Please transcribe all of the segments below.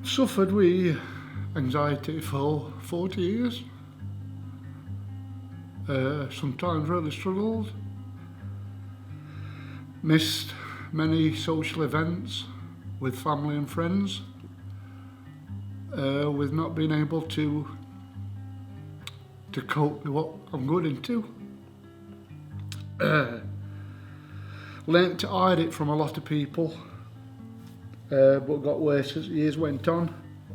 Suffered with anxiety for 40 years. Sometimes really struggled. Missed many social events with family and friends. With not being able to cope with what I'm going into. Learned to hide it from a lot of people, but got worse as years went on.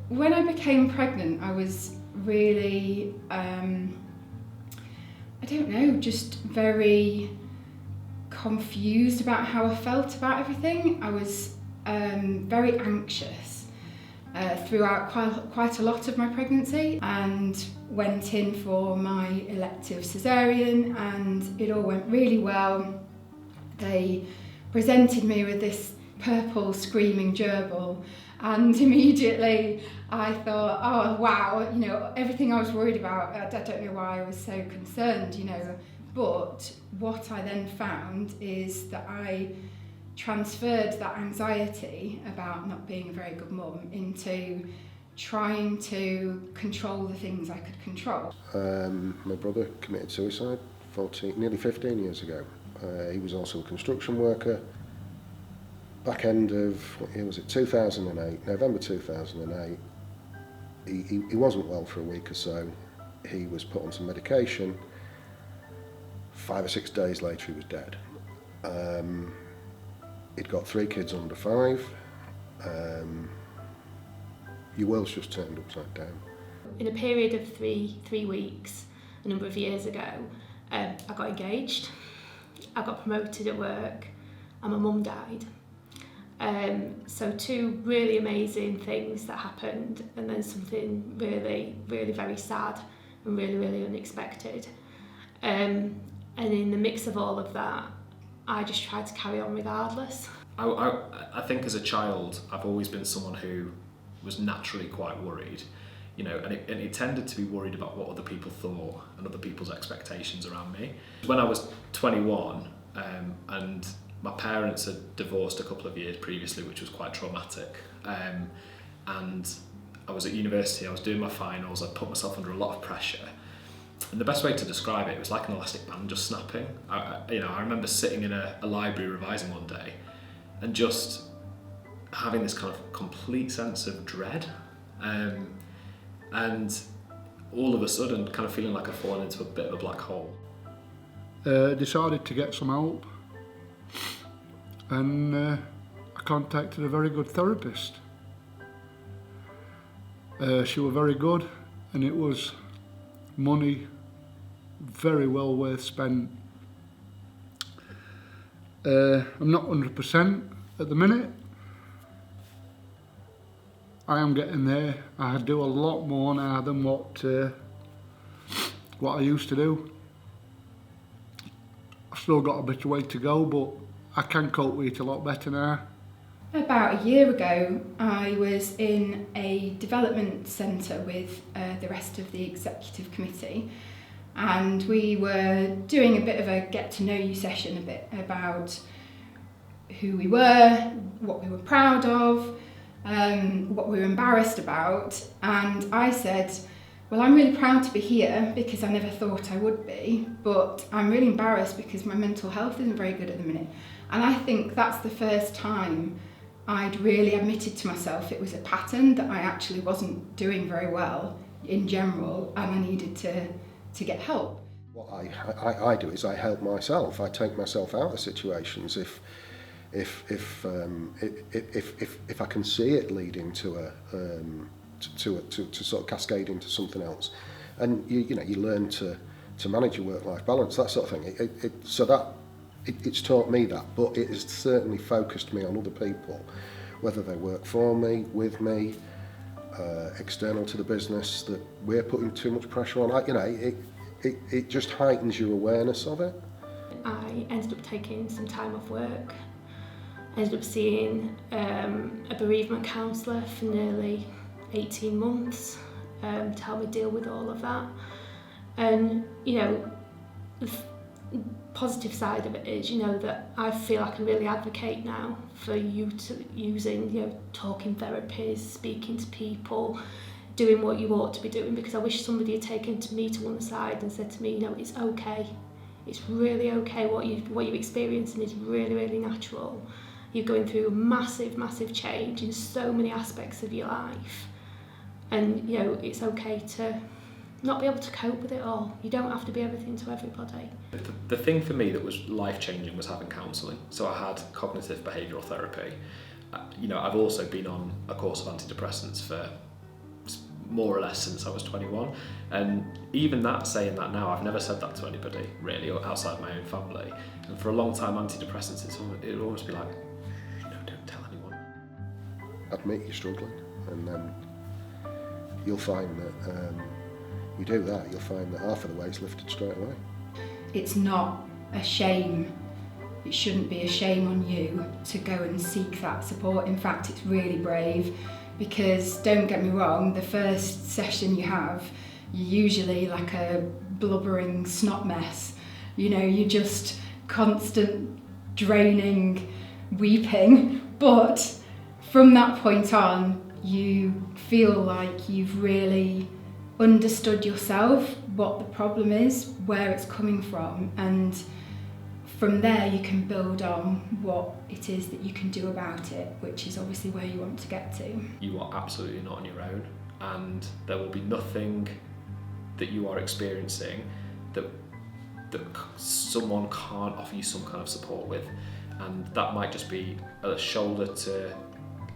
When I became pregnant, I was really, I don't know, just very confused about how I felt about everything. I was very anxious throughout quite a lot of my pregnancy, and went in for my elective caesarean, and it all went really well. They presented me with this purple screaming gerbil, and immediately I thought, oh wow, you know, everything I was worried about, I don't know why I was so concerned, you know. But what I then found is that I transferred that anxiety about not being a very good mum into trying to control the things I could control. My brother committed suicide nearly 15 years ago. He was also a construction worker. Back end of, what year was it, 2008, November 2008, he wasn't well for a week or so. He was put on some medication. 5 or 6 days later he was dead. He'd got 3 kids under 5. Your world's just turned upside down. In a period of three weeks, a number of years ago, I got engaged, I got promoted at work, and my mum died. So 2 really amazing things that happened, and then something really, really very sad and really, really unexpected. And in the mix of all of that, I just tried to carry on regardless. I think as a child, I've always been someone who was naturally quite worried, you know, and it tended to be worried about what other people thought and other people's expectations around me. When I was 21, and my parents had divorced a couple of years previously, which was quite traumatic, and I was at university, I was doing my finals, I'd put myself under a lot of pressure. And the best way to describe it was like an elastic band just snapping. I remember sitting in a library revising one day and just having this kind of complete sense of dread, and all of a sudden kind of feeling like I'd fallen into a bit of a black hole. Decided to get some help, and I contacted a very good therapist. She was very good, and it was money very well worth spent. I'm not 100% at the minute. I am getting there. I do a lot more now than what I used to do. I've still got a bit of way to go, but I can cope with it a lot better now. About a year ago, I was in a development centre with the rest of the executive committee, and we were doing a bit of a get to know you session, a bit about who we were, what we were proud of, what we were embarrassed about. And I said, well, I'm really proud to be here because I never thought I would be, but I'm really embarrassed because my mental health isn't very good at the minute. And I think that's the first time I'd really admitted to myself it was a pattern, that I actually wasn't doing very well in general, and I needed to get help. What I do is I help myself. I take myself out of situations if I can see it leading to sort of cascade into something else. And you learn to manage your work-life balance, that sort of thing. It's taught me that, but it has certainly focused me on other people, whether they work for me, with me, external to the business, that we're putting too much pressure on. It just heightens your awareness of it. I ended up taking some time off work. I ended up seeing a bereavement counsellor for nearly 18 months to help me deal with all of that. And, positive side of it is, you know, that I feel I can really advocate now for using, you know, talking therapies, speaking to people, doing what you ought to be doing, because I wish somebody had taken me to one side and said to me, you know, it's okay. It's really okay. What you're experiencing is really, really natural. You're going through a massive, massive change in so many aspects of your life. And, you know, it's okay to not be able to cope with it all. You don't have to be everything to everybody. The thing for me that was life-changing was having counselling. So I had cognitive behavioural therapy. You know, I've also been on a course of antidepressants for more or less since I was 21. And even that, saying that now, I've never said that to anybody, really, or outside my own family. And for a long time, antidepressants, it would always be like, no, don't tell anyone. Admit you're struggling, and then you'll find that you do that, you'll find that half of the weight's lifted straight away. It's not a shame. It shouldn't be a shame on you to go and seek that support. In fact, it's really brave, because don't get me wrong, the first session you have, you're usually like a blubbering snot mess. You know, you're just constant draining, weeping, but from that point on, you feel like you've really understood yourself, what the problem is, where it's coming from, and from there you can build on what it is that you can do about it, which is obviously where you want to get to. You are absolutely not on your own, and there will be nothing that you are experiencing that someone can't offer you some kind of support with. And that might just be a shoulder to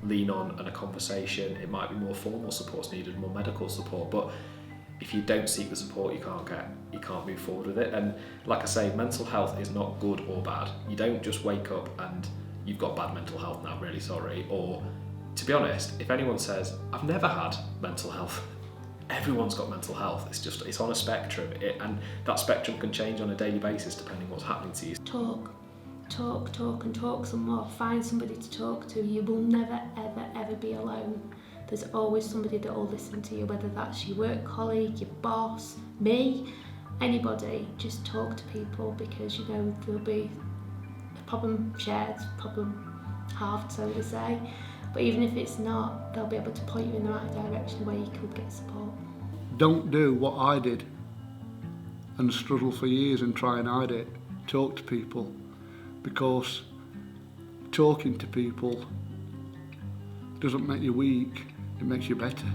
lean on and a conversation. It might be more formal supports needed, more medical support, but if you don't seek the support, you can't move forward with it. And like I say, mental health is not good or bad. You don't just wake up and you've got bad mental health now, I'm really sorry. Or, to be honest, if anyone says, I've never had mental health, everyone's got mental health. It's on a spectrum, and that spectrum can change on a daily basis depending what's happening to you. Talk and talk some more. Find somebody to talk to. You will never, ever, ever be alone. There's always somebody that will listen to you, whether that's your work colleague, your boss, me, anybody. Just talk to people, because, you know, there'll be a problem shared, problem halved, so to say. But even if it's not, they'll be able to point you in the right direction where you could get support. Don't do what I did and struggle for years and try and hide it. Talk to people, because talking to people doesn't make you weak, it makes you better.